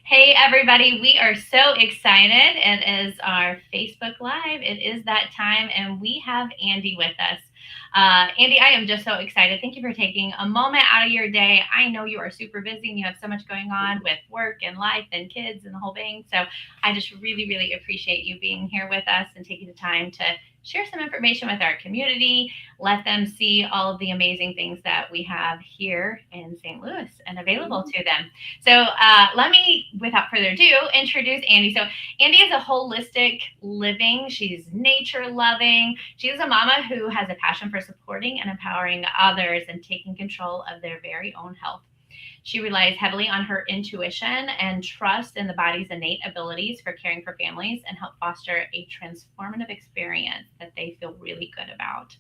Hey, everybody, we are so excited. It is our Facebook Live. It is that time, and we have Andi with us. Andi, I am just so excited. Thank you for taking a moment out of your day. I know you are super busy and you have so much going on with work and life and kids and the whole thing. So I just really, really appreciate you being here with us and taking the time to share some information with our community, let them see all of the amazing things that we have here in St. Louis and available to them. So let me, without further ado, introduce Andi. So Andi is a holistic living. She's nature loving. She's a mama who has a passion for supporting and empowering others and taking control of their very own health. She relies heavily on her intuition and trust in the body's innate abilities for caring for families and help foster a transformative experience that they feel really good about.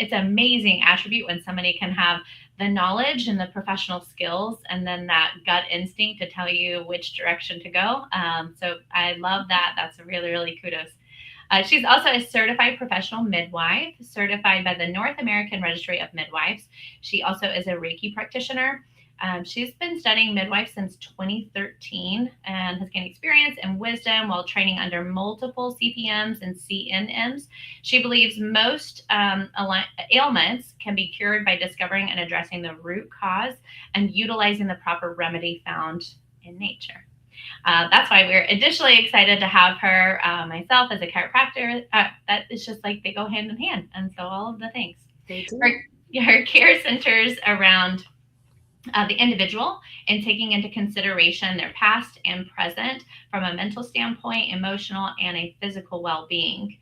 It's an amazing attribute when somebody can have the knowledge and the professional skills and then that gut instinct to tell you which direction to go. So I love that. That's really, really kudos. She's also a certified professional midwife, certified by the North American Registry of Midwives. She also is a Reiki practitioner. She's been studying midwife since 2013 and has gained experience and wisdom while training under multiple CPMs and CNMs. She believes most ailments can be cured by discovering and addressing the root cause and utilizing the proper remedy found in nature. That's why we're additionally excited to have her, myself as a chiropractor. That is just like they go hand in hand. And so all of the things. Her care centers around the individual and taking into consideration their past and present from a mental standpoint, emotional, and a physical well being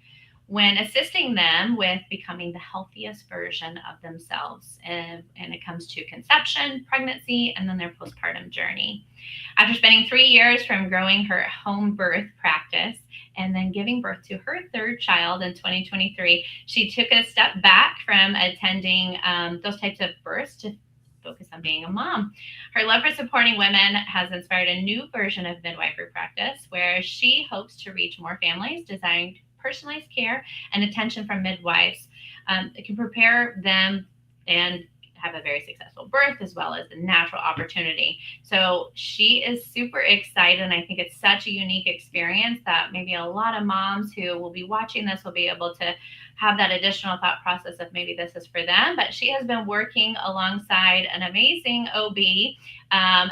when assisting them with becoming the healthiest version of themselves. And it comes to conception, pregnancy, and then their postpartum journey. After spending 3 years from growing her home birth practice and then giving birth to her third child in 2023, she took a step back from attending those types of births to focus on being a mom. Her love for supporting women has inspired a new version of midwifery practice where she hopes to reach more families desiring personalized care and attention from midwives that can prepare them and have a very successful birth as well as the natural opportunity. So she is super excited, and I think it's such a unique experience that maybe a lot of moms who will be watching this will be able to have that additional thought process of maybe this is for them. But she has been working alongside an amazing OB,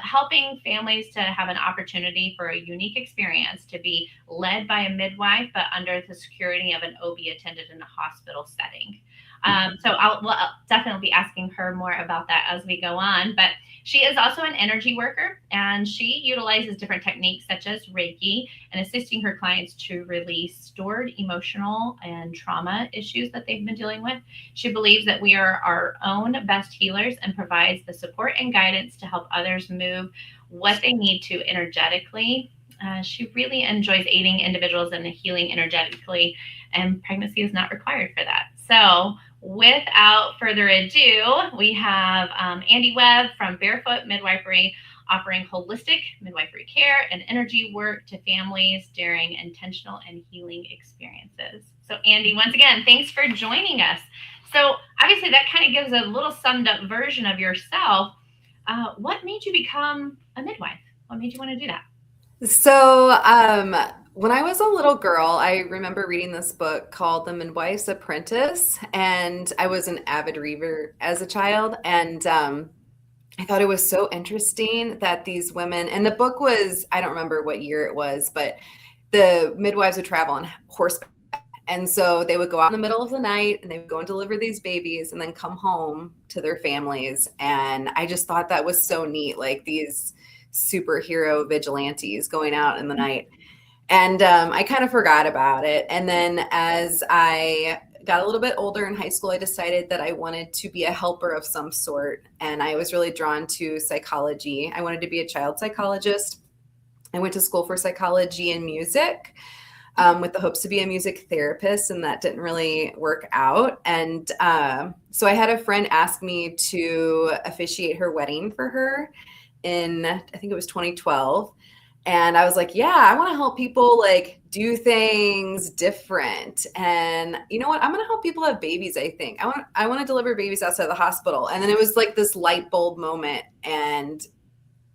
helping families to have an opportunity for a unique experience to be led by a midwife, but under the security of an OB attended in a hospital setting. So I'll definitely be asking her more about that as we go on. But she is also an energy worker, and she utilizes different techniques such as Reiki and assisting her clients to release stored emotional and trauma issues that they've been dealing with. She believes that we are our own best healers and provides the support and guidance to help others move what they need to energetically. She really enjoys aiding individuals in healing energetically, and pregnancy is not required for that. So, without further ado, we have Andi Webb from Barefoot Midwifery offering holistic midwifery care and energy work to families during intentional and healing experiences. So, Andi, once again, thanks for joining us. So, obviously, that kind of gives a little summed up version of yourself. What made you become a midwife? What made you want to do that? So, when I was a little girl, I remember reading this book called The Midwife's Apprentice, and I was an avid reader as a child, and I thought it was so interesting that these women, and the book was, I don't remember what year it was, but the midwives would travel on horseback. And so they would go out in the middle of the night and they would go and deliver these babies and then come home to their families. And I just thought that was so neat, like these superhero vigilantes going out in the night. And I kind of forgot about it. And then as I got a little bit older in high school, I decided that I wanted to be a helper of some sort. And I was really drawn to psychology. I wanted to be a child psychologist. I went to school for psychology and music with the hopes to be a music therapist, and that didn't really work out. And so I had a friend ask me to officiate her wedding for her in, I think it was 2012. And I was like, yeah, I want to help people like do things different. And you know what? I'm going to help people have babies, I think. I want to deliver babies outside the hospital. And then it was like this light bulb moment. And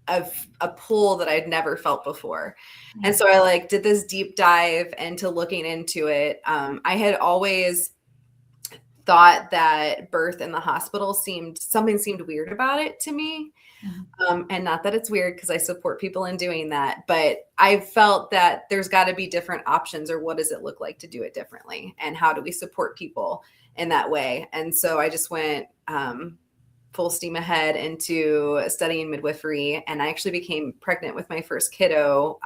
a pull that I'd never felt before. Yeah. And so I like did this deep dive into looking into it. I had always thought that birth in the hospital seemed weird about it to me. And not that it's weird, because I support people in doing that, but I felt that there's got to be different options, or what does it look like to do it differently? And how do we support people in that way? And so I just went full steam ahead into studying midwifery. And I actually became pregnant with my first kiddo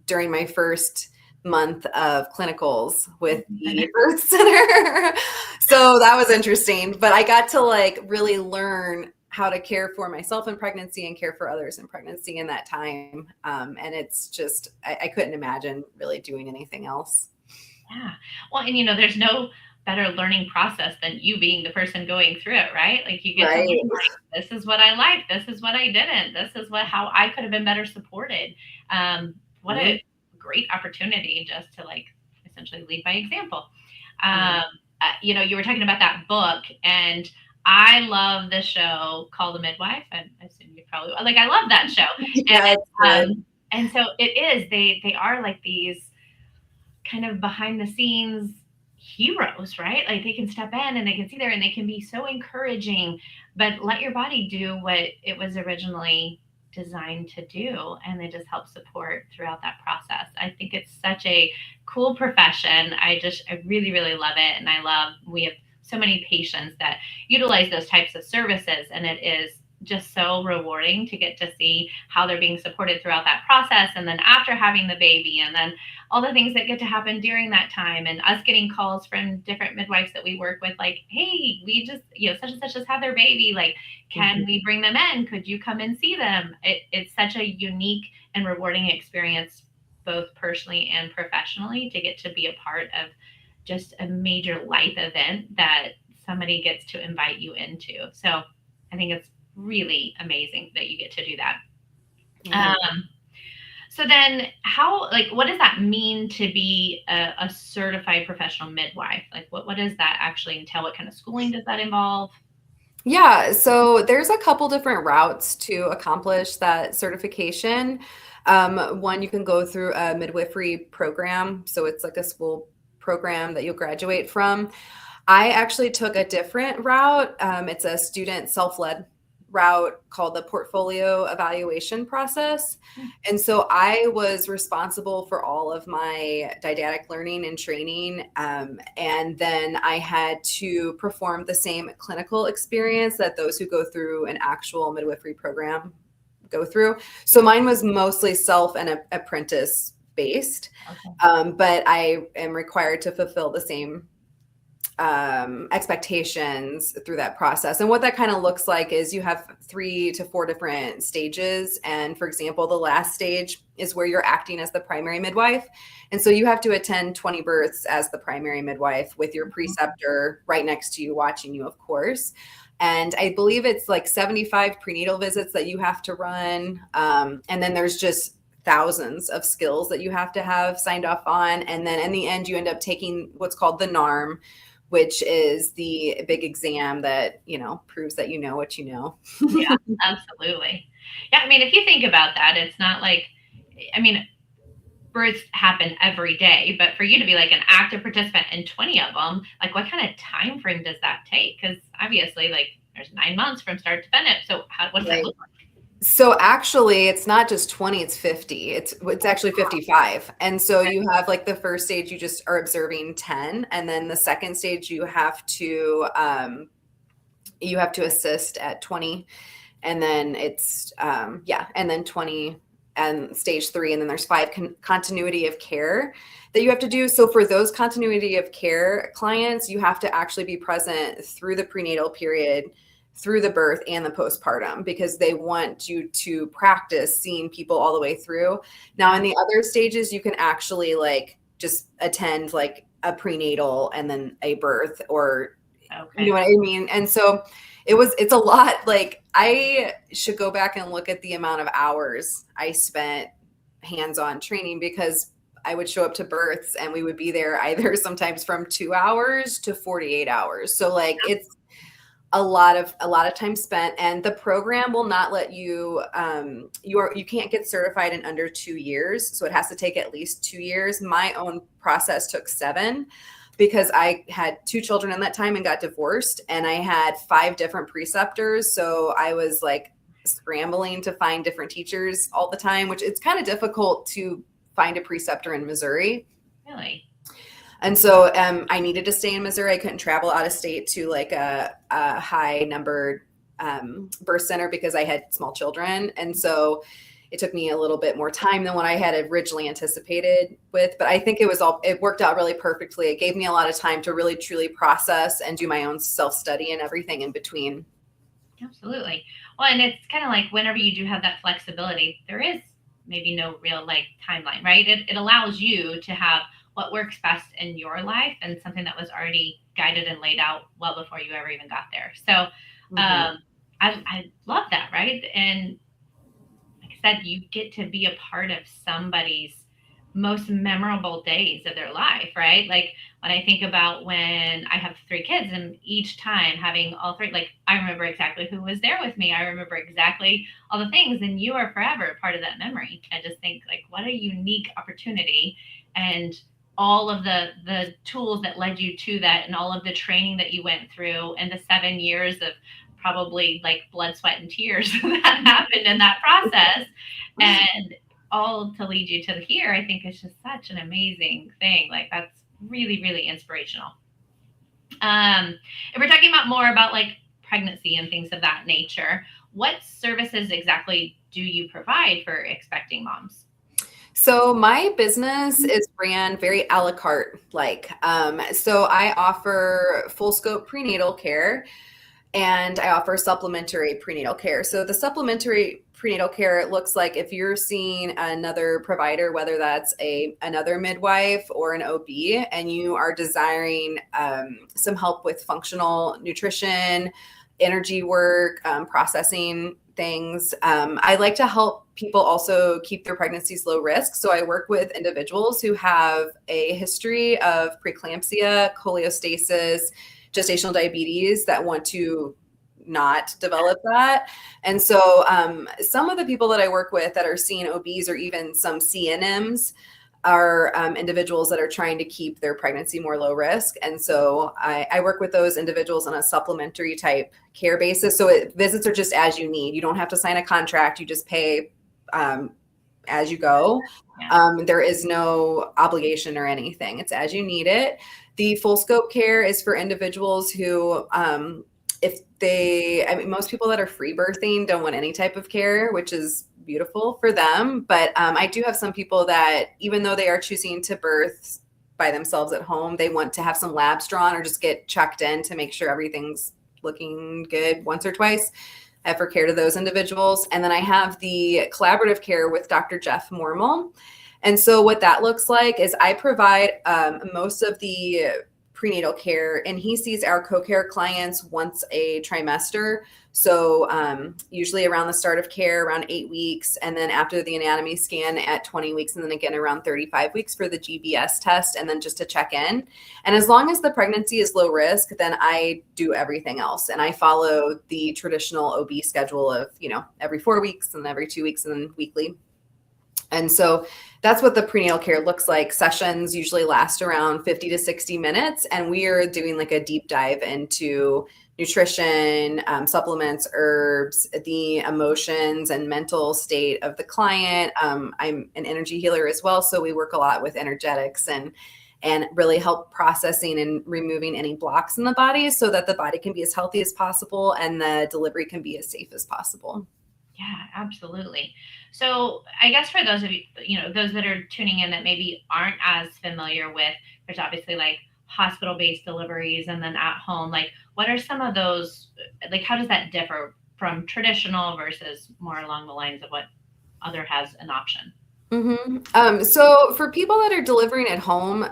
during my first month of clinicals with the birth center. So that was interesting, but I got to like really learn how to care for myself in pregnancy and care for others in pregnancy in that time. And it's just, I couldn't imagine really doing anything else. Yeah. Well, and there's no better learning process than you being the person going through it, right? Like you get to learn, like, this is what I liked, this is what I didn't, this is how I could have been better supported. What a great opportunity just to like essentially lead by example. You were talking about that book, and I love the show called The Midwife. And I assume you probably like. I love that show. And so it is. They are like these kind of behind the scenes heroes, right? Like they can step in and they can see there and they can be so encouraging, but let your body do what it was originally designed to do, and they just help support throughout that process. I think it's such a cool profession. I really, really love it. And we have so many patients that utilize those types of services, and it is just so rewarding to get to see how they're being supported throughout that process, and then after having the baby, and then all the things that get to happen during that time, and us getting calls from different midwives that we work with, like, hey, we just, such and such just had their baby, like, can we bring them in? Could you come and see them? It's such a unique and rewarding experience, both personally and professionally, to get to be a part of just a major life event that somebody gets to invite you into. So I think it's really amazing that you get to do that. So then what does that mean to be a certified professional midwife? Like what does that actually entail? What kind of schooling does that involve? Yeah, so there's a couple different routes to accomplish that certification. One, you can go through a midwifery program. So it's like a school program that you'll graduate from. I actually took a different route. It's a student self-led route called the portfolio evaluation process. And so I was responsible for all of my didactic learning and training. And then I had to perform the same clinical experience that those who go through an actual midwifery program go through. So mine was mostly self and apprentice based, but I am required to fulfill the same expectations through that process. And what that kind of looks like is you have 3 to 4 different stages. And for example, the last stage is where you're acting as the primary midwife. And so you have to attend 20 births as the primary midwife with your preceptor right next to you, watching you, of course. And I believe it's like 75 prenatal visits that you have to run. And then there's just thousands of skills that you have to have signed off on. And then in the end, you end up taking what's called the NARM, which is the big exam that, proves that you know what you know. Yeah, absolutely. Yeah, I mean, if you think about that, it's not like, births happen every day, but for you to be like an active participant in 20 of them, like what kind of time frame does that take? Because obviously, like there's 9 months from start to finish. So what does that look like? So actually, it's not just 20, it's 50. It's actually 55. And so you have like the first stage, you just are observing 10. And then the second stage, you have to assist at 20. And then it's, and then 20 and stage 3. And then there's 5 continuity of care that you have to do. So for those continuity of care clients, you have to actually be present through the prenatal period, through the birth and the postpartum, because they want you to practice seeing people all the way through. Now, in the other stages, you can actually like just attend like a prenatal and then a birth, or you know what I mean? And so it's a lot. Like I should go back and look at the amount of hours I spent hands-on training, because I would show up to births and we would be there either sometimes from 2 hours to 48 hours. So like it's a lot of time spent, and the program will not let you you can't get certified in under 2 years, so it has to take at least 2 years. My own process took 7 because I had 2 children in that time and got divorced, and I had 5 different preceptors, so I was like scrambling to find different teachers all the time, which it's kind of difficult to find a preceptor in Missouri. Really? And so I needed to stay in Missouri. I couldn't travel out of state to like a high numbered birth center because I had small children. And so it took me a little bit more time than what I had originally anticipated with, but I think it worked out really perfectly. It gave me a lot of time to really truly process and do my own self-study and everything in between. Absolutely. Well, and it's kind of like whenever you do have that flexibility, there is maybe no real like timeline, right? It allows you to have what works best in your life and something that was already guided and laid out well before you ever even got there. So I love that, right? And like I said, you get to be a part of somebody's most memorable days of their life, right? Like when I think about when I have 3 kids and each time having all 3, like I remember exactly who was there with me. I remember exactly all the things, and you are forever a part of that memory. I just think like what a unique opportunity, and all of the tools that led you to that, and all of the training that you went through, and the 7 years of probably like blood, sweat, and tears that happened in that process, and all to lead you to here. I think it's just such an amazing thing. Like that's really, really inspirational. If we're talking about more about like pregnancy and things of that nature, what services exactly do you provide for expecting moms? So my business is ran very a la carte like. So I offer full scope prenatal care, and I offer supplementary prenatal care. So the supplementary prenatal care looks like if you're seeing another provider, whether that's another midwife or an OB, and you are desiring some help with functional nutrition, energy work, processing things. I like to help people also keep their pregnancies low risk. So I work with individuals who have a history of preeclampsia, cholestasis, gestational diabetes that want to not develop that. And so some of the people that I work with that are seeing OBs or even some CNMs are individuals that are trying to keep their pregnancy more low risk. And so I work with those individuals on a supplementary type care basis. So visits are just as you need. You don't have to sign a contract. You just pay as you go. There is no obligation or anything. It's as you need it. The full scope care is for individuals who, most people that are free birthing don't want any type of care, which is beautiful for them. But I do have some people that, even though they are choosing to birth by themselves at home, they want to have some labs drawn or just get checked in to make sure everything's looking good once or twice. I offer care to those individuals. And then I have the collaborative care with Dr. Jeff Mormel. And so what that looks like is I provide most of the prenatal care, and he sees our co-care clients once a trimester. So usually around the start of care, around 8 weeks, and then after the anatomy scan at 20 weeks, and then again around 35 weeks for the GBS test, and then just to check in. And as long as the pregnancy is low risk, then I do everything else. And I follow the traditional OB schedule of, every 4 weeks and every 2 weeks and then weekly. And so that's what the prenatal care looks like. Sessions usually last around 50 to 60 minutes. And we are doing like a deep dive into nutrition, supplements, herbs, the emotions and mental state of the client. I'm an energy healer as well. So we work a lot with energetics and really help processing and removing any blocks in the body so that the body can be as healthy as possible and the delivery can be as safe as possible. Yeah, absolutely. So I guess for those of you, those that are tuning in that maybe aren't as familiar with, there's obviously like hospital-based deliveries and then at home, like what are some of those, like how does that differ from traditional versus more along the lines of what other has an option? So for people that are delivering at home,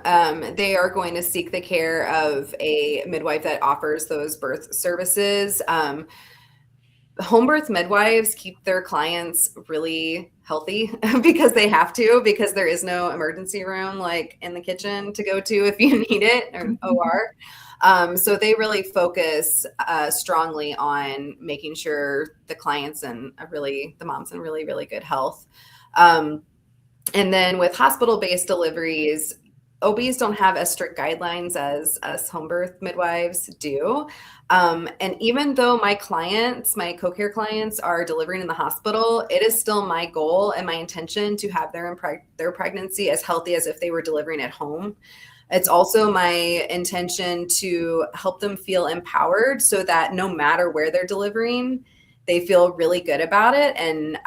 they are going to seek the care of a midwife that offers those birth services. home birth midwives keep their clients really healthy because they have to, because there is no emergency room like in the kitchen to go to if you need it, or OR. So they really focus strongly on making sure the clients and the moms in really, really good health. Um, and then with hospital-based deliveries, OBs don't have as strict guidelines as us home birth midwives do. And even though my clients, my co-care clients, are delivering in the hospital, it is still my goal and my intention to have their pregnancy as healthy as if they were delivering at home. It's also my intention to help them feel empowered so that no matter where they're delivering, they feel really good about it and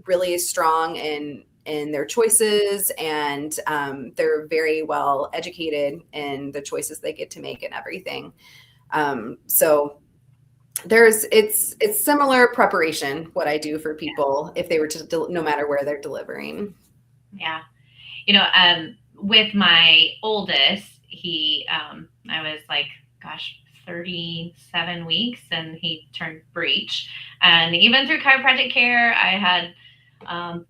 really strong in their choices, and they're very well educated in the choices they get to make and everything. So it's similar preparation what I do for people if they were to no matter where they're delivering. Yeah. With my oldest, I was like, gosh, 37 weeks, and he turned breech. And even through chiropractic care, I had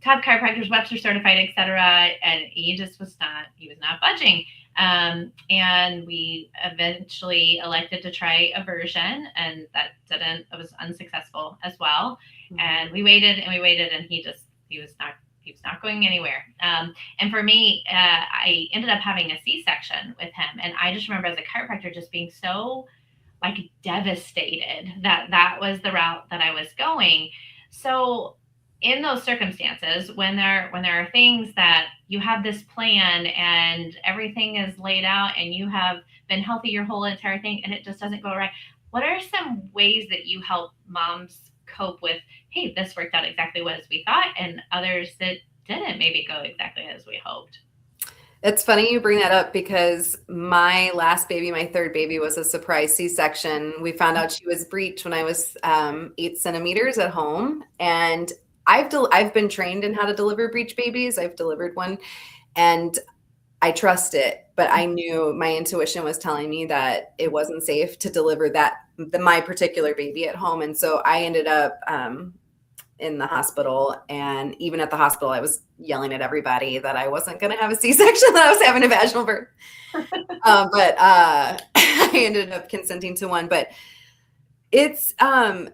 top chiropractors, Webster certified, etc. And he was not budging. And we eventually elected to try aversion, and it was unsuccessful as well. Mm-hmm. And we waited, and he was not going anywhere. And for me, I ended up having a C-section with him. And I just remember as a chiropractor just being so like devastated that was the route that I was going. So in those circumstances, when there are things that you have this plan and everything is laid out and you have been healthy your whole entire thing and it just doesn't go right, what are some ways that you help moms cope with, hey, this worked out exactly as we thought, and others that didn't maybe go exactly as we hoped? It's funny you bring that up because my last baby, my third baby, was a surprise C-section. We found out she was breech when I was 8 centimeters at home, and I've been trained in how to deliver breech babies. I've delivered one, and I trust it, but I knew my intuition was telling me that it wasn't safe to deliver my particular baby at home, and so I ended up in the hospital. And even at the hospital, I was yelling at everybody that I wasn't going to have a C-section, that I was having a vaginal birth. But I ended up consenting to one. But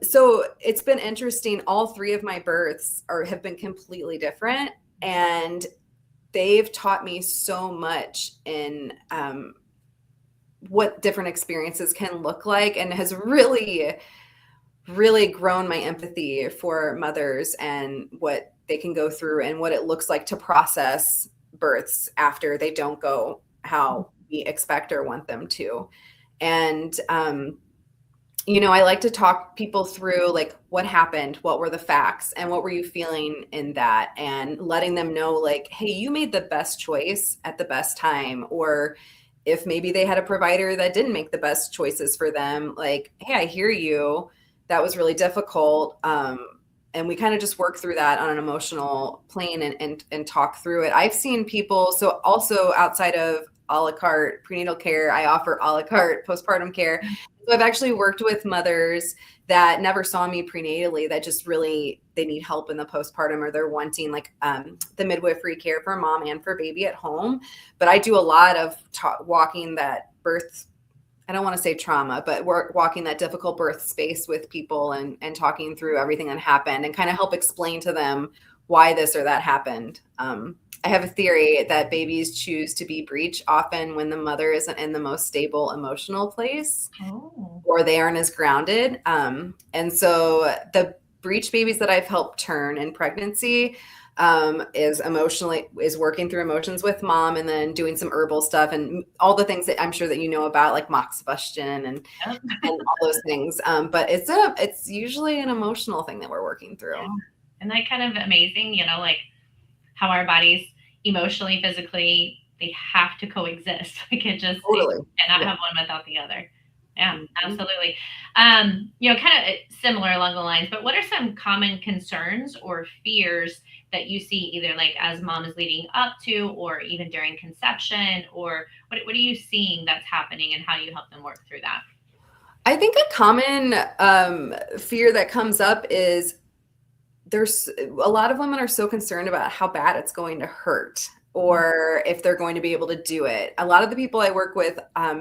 so it's been interesting. All 3 of my births have been completely different, and they've taught me so much in what different experiences can look like, and has really grown my empathy for mothers and what they can go through and what it looks like to process births after they don't go how we expect or want them to. And I like to talk people through like what happened, what were the facts, and what were you feeling in that, and letting them know like, hey, you made the best choice at the best time. Or if maybe they had a provider that didn't make the best choices for them, like, hey, I hear you. That was really difficult. And we kind of just work through that on an emotional plane and talk through it. I've seen people, so also outside of a la carte prenatal care, I offer a la carte postpartum care. So I've actually worked with mothers that never saw me prenatally, that just really, they need help in the postpartum, or they're wanting like the midwifery care for mom and for baby at home. But I do a lot of walking that birth, I don't want to say trauma, but we're walking that difficult birth space with people and talking through everything that happened and kind of help explain to them why this or that happened. I have a theory that babies choose to be breech often when the mother isn't in the most stable emotional place, or they aren't as grounded. And so the breech babies that I've helped turn in pregnancy is working through emotions with mom, and then doing some herbal stuff and all the things that I'm sure that you know about, like moxibustion and all those things. But it's usually an emotional thing that we're working through. Yeah. And that kind of amazing, like how our bodies emotionally, physically, they have to coexist. We can just cannot have one without the other. Yeah, absolutely. Kind of similar along the lines, but what are some common concerns or fears that you see either like as mom is leading up to, or even during conception, or what are you seeing that's happening, and how do you help them work through that? I think a common fear that comes up is there's a lot of women are so concerned about how bad it's going to hurt or if they're going to be able to do it. A lot of the people I work with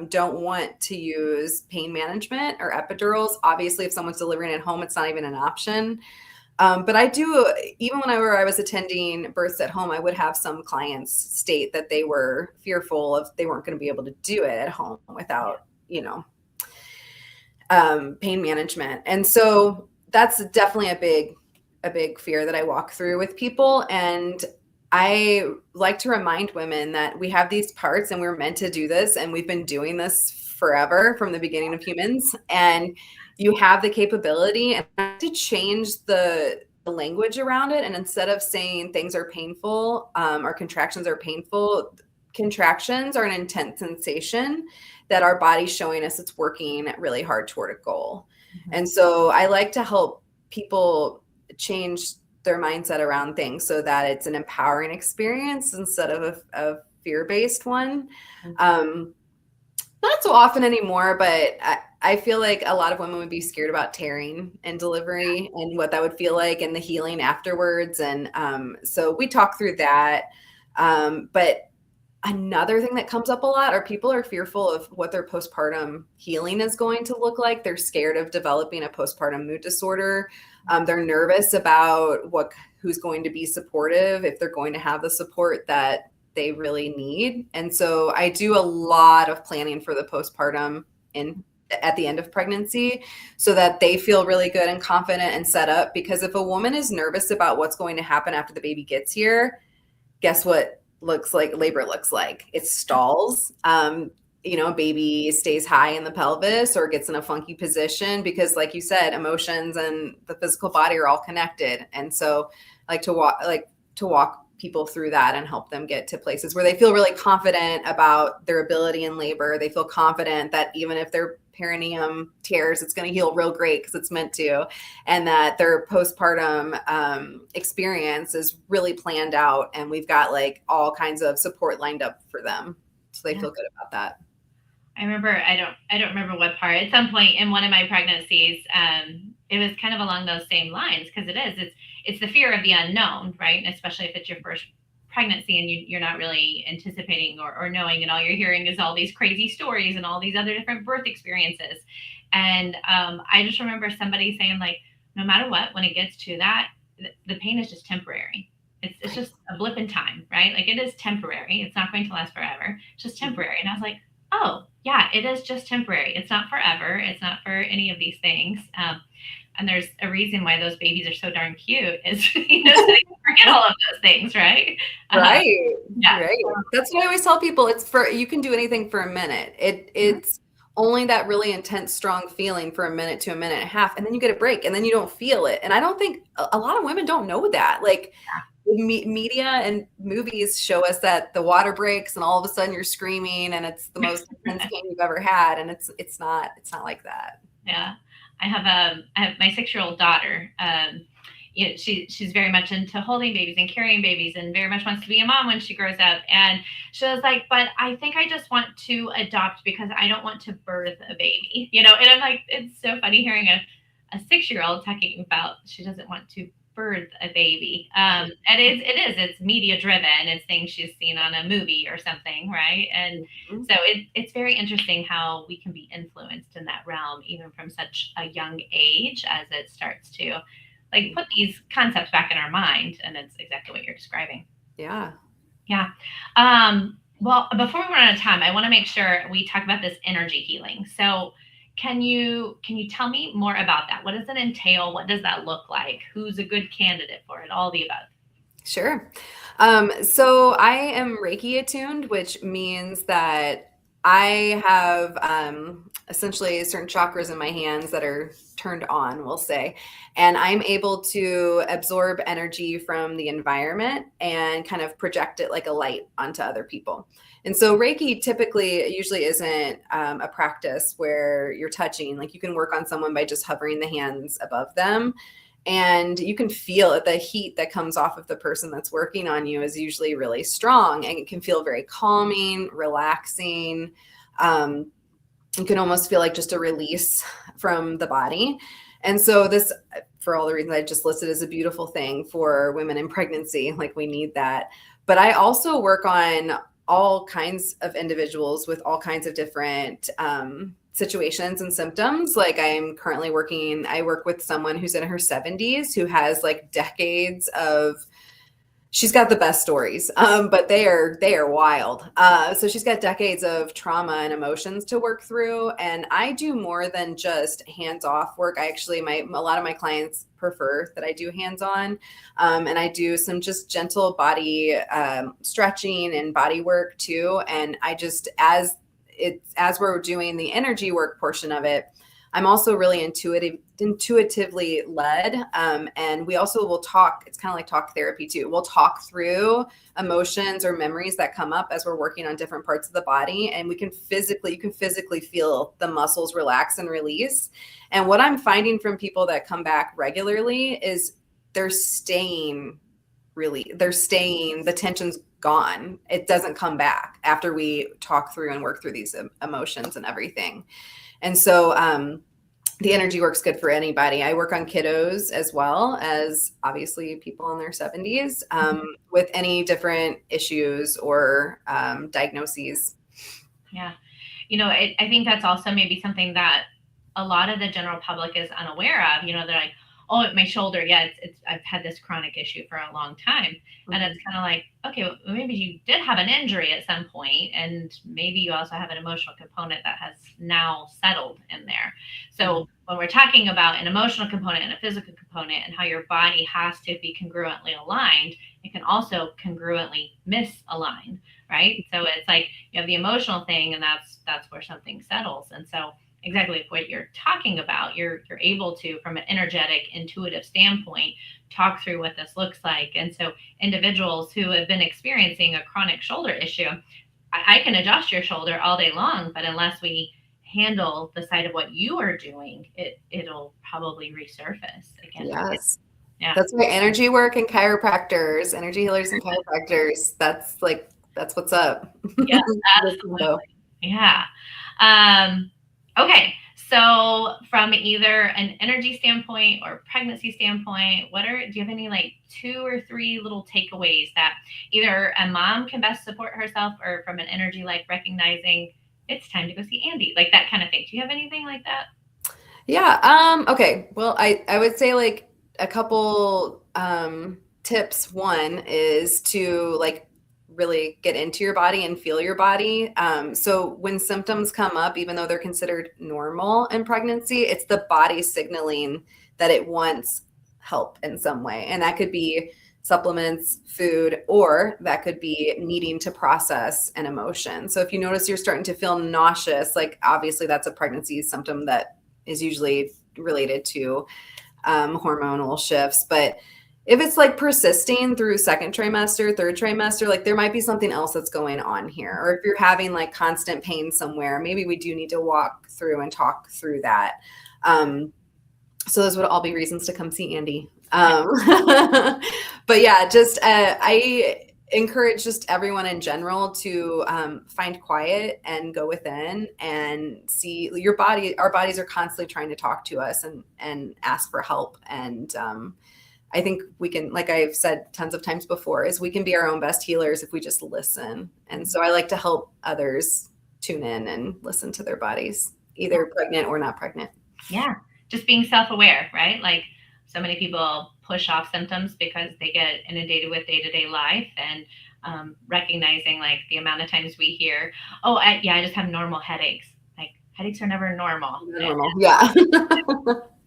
don't want to use pain management or epidurals. Obviously, if someone's delivering at home, it's not even an option. But I do, even whenever I was attending births at home, I would have some clients state that they were fearful of they weren't going to be able to do it at home without, pain management. And so that's definitely a big fear that I walk through with people. And I like to remind women that we have these parts and we're meant to do this. And we've been doing this forever from the beginning of humans. And you have the capability and to change the language around it. And instead of saying things are painful or contractions are painful, contractions are an intense sensation that our body's showing us it's working really hard toward a goal. Mm-hmm. And so I like to help people change their mindset around things so that it's an empowering experience instead of a fear-based one. Not so often anymore, but I feel like a lot of women would be scared about tearing and delivery and what that would feel like and the healing afterwards. And so we talk through that. But another thing that comes up a lot are people are fearful of what their postpartum healing is going to look like. They're scared of developing a postpartum mood disorder. They're nervous about who's going to be supportive, if they're going to have the support that they really need. And so I do a lot of planning for the postpartum at the end of pregnancy so that they feel really good and confident and set up. Because if a woman is nervous about what's going to happen after the baby gets here, guess what labor looks like? It stalls. Baby stays high in the pelvis or gets in a funky position because, like you said, emotions and the physical body are all connected. And so I like to walk people through that and help them get to places where they feel really confident about their ability in labor. They feel confident that even if their perineum tears, it's going to heal real great because it's meant to, and that their postpartum experience is really planned out and we've got like all kinds of support lined up for them. So they feel good about that. I remember, I don't remember what part, at some point in one of my pregnancies, it was kind of along those same lines because it's the fear of the unknown, right? And especially if it's your first pregnancy and you're not really anticipating or knowing, and all you're hearing is all these crazy stories and all these other different birth experiences. And I just remember somebody saying, like, no matter what, when it gets to that, the pain is just temporary. It's just a blip in time, right? Like, it is temporary. It's not going to last forever. It's just temporary. And I was like, oh, yeah, it is just temporary. It's not forever. It's not for any of these things. And there's a reason why those babies are so darn cute is, so they forget all of those things, right? Right. Yeah. Right. That's what I always tell people. You can do anything for a minute. It's only that really intense, strong feeling for a minute to a minute and a half. And then you get a break and then you don't feel it. And I don't think a lot of women don't know that. Like, media and movies show us that the water breaks and all of a sudden you're screaming and it's the most intense pain you've ever had. And it's not like that. Yeah. I have my 6-year-old daughter. She's very much into holding babies and carrying babies and very much wants to be a mom when she grows up. And she was like, but I think I just want to adopt because I don't want to birth a baby, and I'm like, it's so funny hearing a 6-year-old talking about she doesn't want to birth a baby. And it's media driven. It's things she's seen on a movie or something, right? And so it's very interesting how we can be influenced in that realm, even from such a young age, as it starts to like put these concepts back in our mind. And it's exactly what you're describing. Yeah. Well, before we run out of time, I want to make sure we talk about this energy healing. So can you tell me more about that? What does it entail? What does that look like? Who's a good candidate for it? All the above. Sure. So I am Reiki attuned, which means that I have essentially certain chakras in my hands that are turned on, we'll say, and I'm able to absorb energy from the environment and kind of project it like a light onto other people. And so Reiki usually isn't a practice where you're touching. Like, you can work on someone by just hovering the hands above them. And you can feel it. The heat that comes off of the person that's working on you is usually really strong, and it can feel very calming, relaxing. you can almost feel like just a release from the body. And so this, for all the reasons I just listed, is a beautiful thing for women in pregnancy. Like, we need that. But I also work on all kinds of individuals with all kinds of different situations and symptoms. Like, I work with someone who's in her 70s who has like decades of, she's got the best stories, but they are wild. So she's got decades of trauma and emotions to work through. And I do more than just hands-off work. I actually, a lot of my clients prefer that I do hands-on, and I do some just gentle body stretching and body work too. And I just, as we're doing the energy work portion of it, I'm also really intuitively led. And we also will talk, it's kind of like talk therapy too. We'll talk through emotions or memories that come up as we're working on different parts of the body. And you can physically feel the muscles relax and release. And what I'm finding from people that come back regularly is the tension's gone. It doesn't come back after we talk through and work through these emotions and everything. And so the energy work's good for anybody. I work on kiddos as well as obviously people in their 70s with any different issues or diagnoses. Yeah. I think that's also maybe something that a lot of the general public is unaware of. They're like, oh, my shoulder. Yeah, I've had this chronic issue for a long time. Mm-hmm. And it's kind of like, okay, well, maybe you did have an injury at some point, and maybe you also have an emotional component that has now settled in there. So mm-hmm. when we're talking about an emotional component and a physical component and how your body has to be congruently aligned, it can also congruently misalign, right? So it's like you have the emotional thing, and that's where something settles. And so exactly what you're talking about, you're able to, from an energetic, intuitive standpoint, talk through what this looks like. And so individuals who have been experiencing a chronic shoulder issue, I can adjust your shoulder all day long, but unless we handle the side of what you are doing, it'll probably resurface again. Yes. Yeah. That's why energy work and chiropractors, energy healers and chiropractors, that's what's up. Yeah, absolutely. Yeah. Okay, so from either an energy standpoint or pregnancy standpoint, do you have any like 2 or 3 little takeaways that either a mom can best support herself, or from an energy, like recognizing it's time to go see Andi, like that kind of thing? Do you have anything like that? Yeah. Okay. Well, I would say like a couple tips. One is to like really get into your body and feel your body. So when symptoms come up, even though they're considered normal in pregnancy, it's the body signaling that it wants help in some way. And that could be supplements, food, or that could be needing to process an emotion. So if you notice you're starting to feel nauseous, like obviously that's a pregnancy symptom that is usually related to hormonal shifts. But if it's like persisting through second trimester, third trimester, like there might be something else that's going on here. Or if you're having like constant pain somewhere, maybe we do need to walk through and talk through that. So those would all be reasons to come see Andi. But yeah, just I encourage just everyone in general to find quiet and go within and see your body. Our bodies are constantly trying to talk to us and ask for help. And I think we can, like I've said tons of times before, is we can be our own best healers if we just listen. And so I like to help others tune in and listen to their bodies, either pregnant or not pregnant. Yeah. Just being self-aware, right? Like so many people push off symptoms because they get inundated with day-to-day life, and recognizing like the amount of times we hear, oh, I just have normal headaches. Like headaches are never normal. Yeah.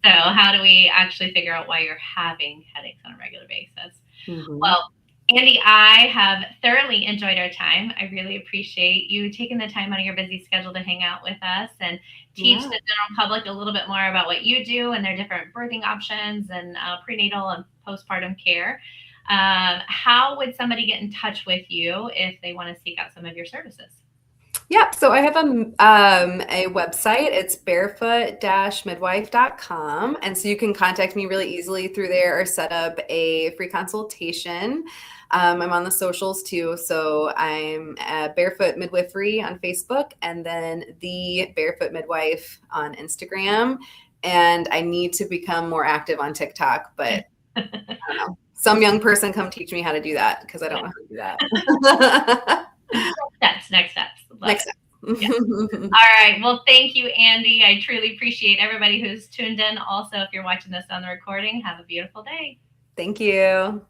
So how do we actually figure out why you're having headaches on a regular basis? Mm-hmm. Well, Andi, I have thoroughly enjoyed our time. I really appreciate you taking the time out of your busy schedule to hang out with us and teach the general public a little bit more about what you do and their different birthing options and prenatal and postpartum care. How would somebody get in touch with you if they want to seek out some of your services? Yep. So I have a website. It's barefoot-midwife.com. And so you can contact me really easily through there or set up a free consultation. I'm on the socials too. So I'm Barefoot Midwifery on Facebook and then the Barefoot Midwife on Instagram. And I need to become more active on TikTok, but I don't know. Some young person come teach me how to do that because I don't know how to do that. Next steps. Love Next it. time. Yeah. All right. Well, thank you, Andi. I truly appreciate everybody who's tuned in. Also, if you're watching this on the recording, have a beautiful day. Thank you.